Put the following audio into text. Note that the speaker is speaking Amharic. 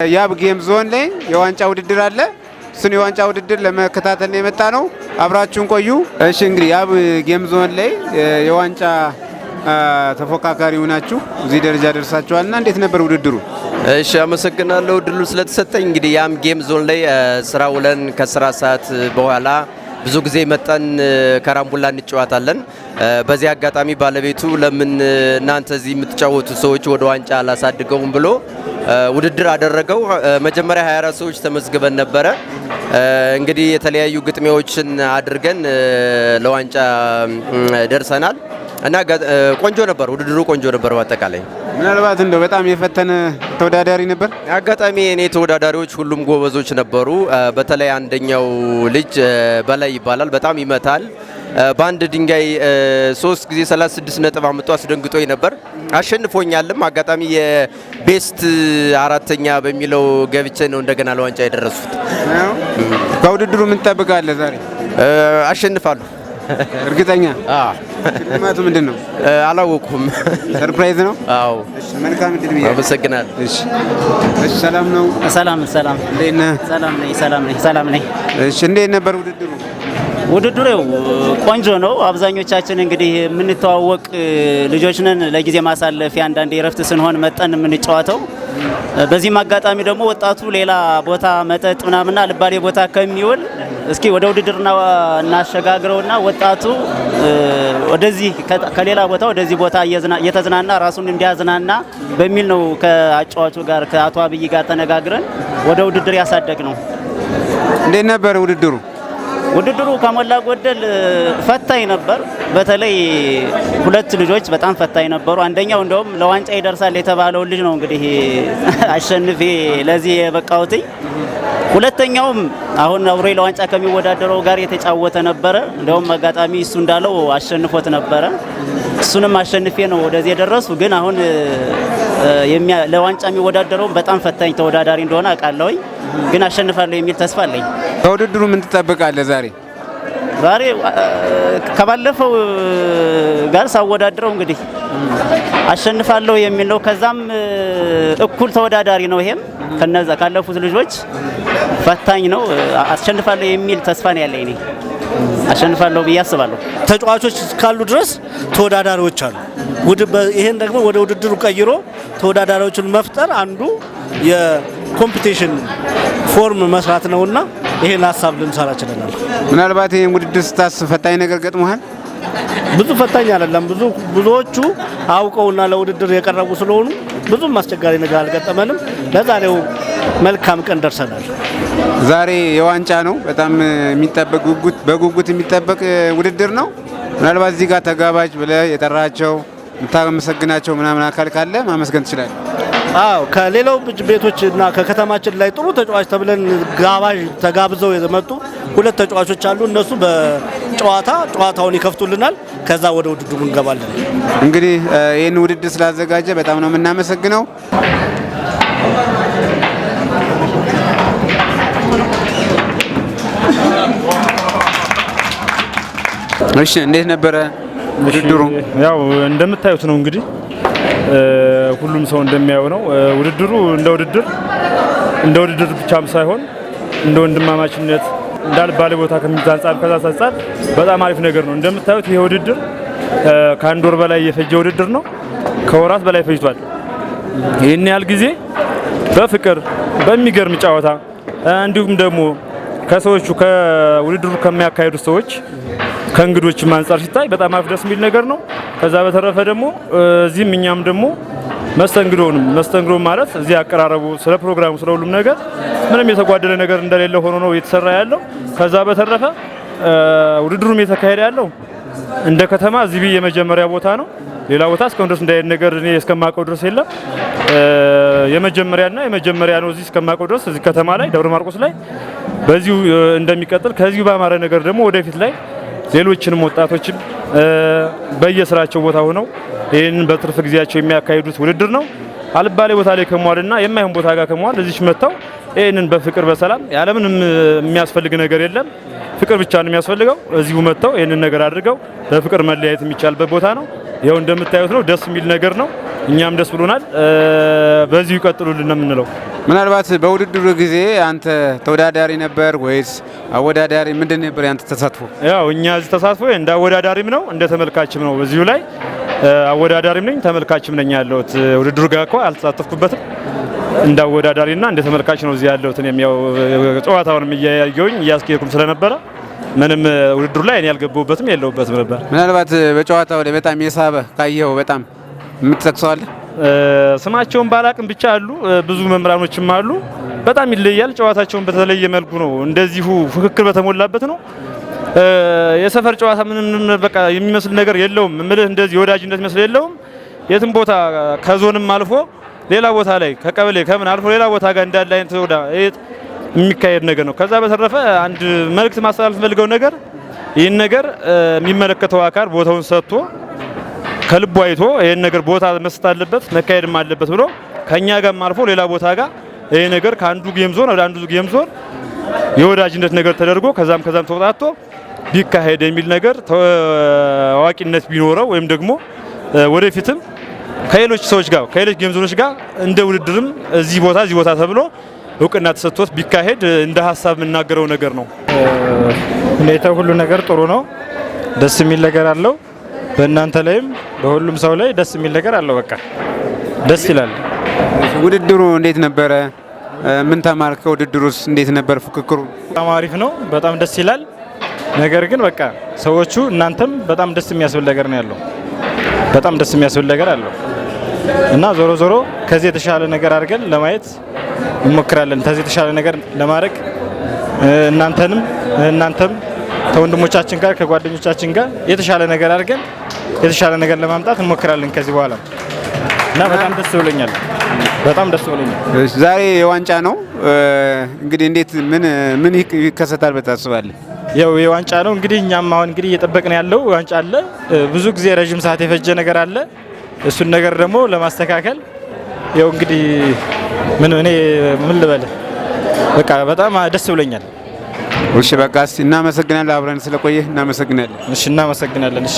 ያብ ጌም ዞን ላይ የዋንጫ ውድድር አለ። እሱን የዋንጫ ውድድር ለመከታተል ነው የመጣ ነው። አብራችሁን ቆዩ። እሺ እንግዲህ ያብ ጌም ዞን ላይ የዋንጫ ተፎካካሪ ሆናችሁ እዚህ ደረጃ ደርሳችኋልና እንዴት ነበር ውድድሩ? እሺ አመሰግናለሁ ድሉ ስለተሰጠኝ። እንግዲህ ያም ጌም ዞን ላይ ስራ ውለን ከስራ ሰዓት በኋላ ብዙ ጊዜ መጣን ካራምቡላ እንጫወታለን። በዚህ አጋጣሚ ባለቤቱ ለምን እናንተ እዚህ የምትጫወቱ ሰዎች ወደ ዋንጫ አላሳድገውም ብሎ ውድድር አደረገው። መጀመሪያ 24 ሰዎች ተመዝግበን ነበረ። እንግዲህ የተለያዩ ግጥሚያዎችን አድርገን ለዋንጫ ደርሰናል እና ቆንጆ ነበር ውድድሩ፣ ቆንጆ ነበር። በአጠቃላይ ምናልባት እንደው በጣም የፈተነ ተወዳዳሪ ነበር። አጋጣሚ እኔ ተወዳዳሪዎች ሁሉም ጎበዞች ነበሩ። በተለይ አንደኛው ልጅ በላይ ይባላል፣ በጣም ይመታል። በአንድ ድንጋይ 3 ጊዜ 36 ነጥብ አምጥቶ አስደንግጦኝ ነበር። አሸንፎኛልም። አጋጣሚ የቤስት አራተኛ በሚለው ገብቼ ነው እንደገና ለዋንጫ የደረሱት። ከውድድሩ ምን ትጠብቃለህ ዛሬ? አሸንፋለሁ እርግጠኛ? ሽልማቱ ምንድን ነው? አላወኩም። ሰርፕራይዝ ነው? አዎ። እሺ መልካም እድል ብያለሁ። አመሰግናለሁ። እሺ እሺ። ሰላም ነው? ሰላም። እንዴት ነህ? ሰላም ነኝ። እሺ እንዴት ነበር ውድድሩ? ውድድሩ ቆንጆ ነው። አብዛኞቻችን እንግዲህ የምንተዋወቅ ልጆች ነን። ለጊዜ ማሳለፊያ አንዳንዴ እረፍት ስንሆን መጠን የምንጫወተው። በዚህም አጋጣሚ ደግሞ ወጣቱ ሌላ ቦታ መጠጥ ምናምንና ልባሌ ቦታ ከሚውል እስኪ ወደ ውድድርና እናሸጋግረውና ወጣቱ ወደዚህ ከሌላ ቦታ ወደዚህ ቦታ እየተዝናና ራሱን እንዲያዝናና በሚል ነው ከአጫዋቹ ጋር ከአቶ አብይ ጋር ተነጋግረን ወደ ውድድር ያሳደግ ነው። እንዴት ነበር ውድድሩ? ውድድሩ ከሞላ ጎደል ፈታኝ ነበር። በተለይ ሁለት ልጆች በጣም ፈታኝ ነበሩ። አንደኛው እንደውም ለዋንጫ ይደርሳል የተባለው ልጅ ነው እንግዲህ አሸንፌ ለዚህ የበቃሁት። ሁለተኛውም አሁን አብሮ ለዋንጫ ከሚወዳደረው ጋር የተጫወተ ነበረ። እንደውም አጋጣሚ እሱ እንዳለው አሸንፎት ነበረ። እሱንም አሸንፌ ነው ወደዚህ የደረሱ። ግን አሁን ለዋንጫ የሚወዳደረው በጣም ፈታኝ ተወዳዳሪ እንደሆነ አውቃለሁ። ግን አሸንፋለሁ የሚል ተስፋ አለኝ። ከውድድሩ ምን ትጠብቃለህ ዛሬ? ዛሬ ከባለፈው ጋር ሳወዳድረው እንግዲህ አሸንፋለሁ የሚል ነው። ከዛም እኩል ተወዳዳሪ ነው። ይሄም ከነዛ ካለፉት ልጆች ፈታኝ ነው። አሸንፋለሁ የሚል ተስፋ ነው ያለኝ። እኔ አሸንፋለሁ ብዬ አስባለሁ። ተጫዋቾች ካሉ ድረስ ተወዳዳሪዎች አሉ። ይሄን ደግሞ ወደ ውድድሩ ቀይሮ ተወዳዳሪዎችን መፍጠር አንዱ የኮምፒቲሽን ፎርም መስራት ነውና ይሄን ሀሳብ ልንሰራ ችለናል። ምናልባት ይሄን ውድድር ስታስብ ፈታኝ ነገር ገጥሞሃል? ብዙ ፈታኝ አይደለም። ብዙዎቹ አውቀውና ለውድድር የቀረቡ ስለሆኑ ብዙም አስቸጋሪ ነገር አልገጠመንም። ለዛሬው መልካም ቀን ደርሰናል። ዛሬ የዋንጫ ነው። በጣም የሚጠበቅ በጉጉት የሚጠበቅ ውድድር ነው። ምናልባት እዚህ ጋር ተጋባዥ ብለህ የጠራቸው የምታመሰግናቸው ምናምን አካል ካለ ማመስገን ትችላለህ። አዎ ከሌላው ቤቶች እና ከከተማችን ላይ ጥሩ ተጫዋች ተብለን ተጋብዘው የመጡ ሁለት ተጫዋቾች አሉ። እነሱ ጨዋታውን ይከፍቱልናል። ከዛ ወደ ውድድሩ እንገባለን። እንግዲህ ይህን ውድድር ስላዘጋጀ በጣም ነው የምናመሰግነው። እሺ እንዴት ነበረ ውድድሩ? ያው እንደምታዩት ነው እንግዲህ ሁሉም ሰው እንደሚያየው ነው። ውድድሩ እንደ ውድድር ብቻም ሳይሆን እንደ ወንድማማችነት እንዳልባሌ ቦታ ከሚዛንጻር ከዛሳጻር በጣም አሪፍ ነገር ነው። እንደምታዩት ይሄ ውድድር ከአንድ ወር በላይ የፈጀ ውድድር ነው። ከወራት በላይ ፈጅቷል። ይህን ያህል ጊዜ በፍቅር በሚገርም ጨዋታ እንዲሁም ደግሞ ከሰዎቹ ከውድድሩ ከሚያካሂዱት ሰዎች ከእንግዶችም አንጻር ሲታይ በጣም አሪፍ ደስ የሚል ነገር ነው። ከዛ በተረፈ ደግሞ እዚህም እኛም ደግሞ መስተንግዶ ማለት እዚህ አቀራረቡ ስለ ፕሮግራሙ ስለ ሁሉም ነገር ምንም የተጓደለ ነገር እንደሌለ ሆኖ ነው እየተሰራ ያለው። ከዛ በተረፈ ውድድሩም የተካሄደ ያለው እንደ ከተማ እዚህ የመጀመሪያ ቦታ ነው። ሌላ ቦታ እስካሁን ድረስ እንዳይሄድ ነገር እኔ እስከማውቀው ድረስ የለም። የመጀመሪያ ነው እዚህ እስከማውቀው ድረስ እዚህ ከተማ ላይ ደብረ ማርቆስ ላይ በዚሁ እንደሚቀጥል ከዚሁ ባማረ ነገር ደግሞ ወደፊት ላይ ሌሎችንም ወጣቶችም በየስራቸው ቦታ ሆነው ይህንን በትርፍ ጊዜያቸው የሚያካሂዱት ውድድር ነው። አልባሌ ቦታ ላይ ከመዋልና የማይሆን ቦታ ጋር ከመዋል እዚች መጥተው ይህንን በፍቅር በሰላም ያለምንም የሚያስፈልግ ነገር የለም ፍቅር ብቻ ነው የሚያስፈልገው። እዚሁ መጥተው ይህንን ነገር አድርገው በፍቅር መለያየት የሚቻልበት ቦታ ነው። ይኸው እንደምታዩት ነው። ደስ የሚል ነገር ነው። እኛም ደስ ብሎናል። በዚሁ ይቀጥሉልን ነው የምንለው። ምናልባት በውድድሩ ጊዜ አንተ ተወዳዳሪ ነበር ወይስ አወዳዳሪ? ምንድን ነበር ያንተ ተሳትፎ? ያው እኛ እዚህ ተሳትፎ እንደ አወዳዳሪም ነው እንደ ተመልካችም ነው። በዚሁ ላይ አወዳዳሪም ነኝ ተመልካችም ነኝ ያለሁት። ውድድሩ ጋር እኮ አልተሳተፍኩበትም። እንደ አወዳዳሪና እንደ ተመልካች ነው እዚህ ያለሁት። እኔም ያው ጨዋታውንም እያየሁኝ እያስኬድኩም ስለነበረ ምንም ውድድሩ ላይ እኔ ያልገባሁበትም የለሁበትም ነበር። ምናልባት በጨዋታው ላይ በጣም የሳበ ካየኸው በጣም የምትጠቅሰው አለ? ስማቸውን ባላቅም ብቻ አሉ ብዙ መምህራኖችም አሉ። በጣም ይለያል። ጨዋታቸውን በተለየ መልኩ ነው፣ እንደዚሁ ፍክክር በተሞላበት ነው። የሰፈር ጨዋታ ምንም በቃ የሚመስል ነገር የለውም። ምልህ እንደዚህ ወዳጅነት መስል የለውም። የትም ቦታ ከዞንም አልፎ ሌላ ቦታ ላይ ከቀበሌ ከምን አልፎ ሌላ ቦታ ጋር እንዳለ አይነት ወዳ የሚካሄድ ነገር ነው። ከዛ በተረፈ አንድ መልእክት ማስተላለፍ ፈልገው ነገር ይህን ነገር የሚመለከተው አካል ቦታውን ሰጥቶ ከልቡ አይቶ ይህን ነገር ቦታ መስጠት አለበት መካሄድም አለበት ብሎ ከኛ ጋርም አልፎ ሌላ ቦታ ጋር ይሄ ነገር ከአንዱ ጌም ዞን ወደ አንዱ ጌም ዞን የወዳጅነት ነገር ተደርጎ ከዛም ተወጣቶ ቢካሄድ የሚል ነገር ታዋቂነት ቢኖረው ወይም ደግሞ ወደፊትም ከሌሎች ሰዎች ጋር ከሌሎች ጌም ዞኖች ጋር እንደ ውድድርም እዚህ ቦታ ተብሎ እውቅና ተሰጥቶት ቢካሄድ እንደ ሀሳብ የምናገረው ነገር ነው። ሁኔታው ሁሉ ነገር ጥሩ ነው። ደስ የሚል ነገር አለው። በእናንተ ላይም በሁሉም ሰው ላይ ደስ የሚል ነገር አለው። በቃ ደስ ይላል። ውድድሩ እንዴት ነበረ? ምን ተማርከ? ውድድሩስ እንዴት ነበር? ፍክክሩ በጣም አሪፍ ነው። በጣም ደስ ይላል። ነገር ግን በቃ ሰዎቹ እናንተም በጣም ደስ የሚያስብል ነገር ነው ያለው። በጣም ደስ የሚያስብል ነገር አለው እና ዞሮ ከዚህ የተሻለ ነገር አድርገን ለማየት እንሞክራለን። ከዚህ የተሻለ ነገር ለማድረግ እናንተም ከወንድሞቻችን ጋር ከጓደኞቻችን ጋር የተሻለ ነገር አድርገን የተሻለ ነገር ለማምጣት እንሞክራለን ከዚህ በኋላ እና በጣም ደስ ብሎኛል። በጣም ደስ ብሎኛል። ዛሬ የዋንጫ ነው እንግዲህ እንዴት ምን ይከሰታል በታስባለህ? ያው የዋንጫ ነው እንግዲህ እኛም አሁን እንግዲህ እየጠበቅን ያለው ዋንጫ አለ። ብዙ ጊዜ ረጅም ሰዓት የፈጀ ነገር አለ። እሱን ነገር ደግሞ ለማስተካከል ያው እንግዲህ ምን ልበል በቃ በጣም ደስ ብሎኛል። እሺ በቃ እናመሰግናለን። አብረን ስለቆየህ እናመሰግናለን። እሺ እናመሰግናለን። እሺ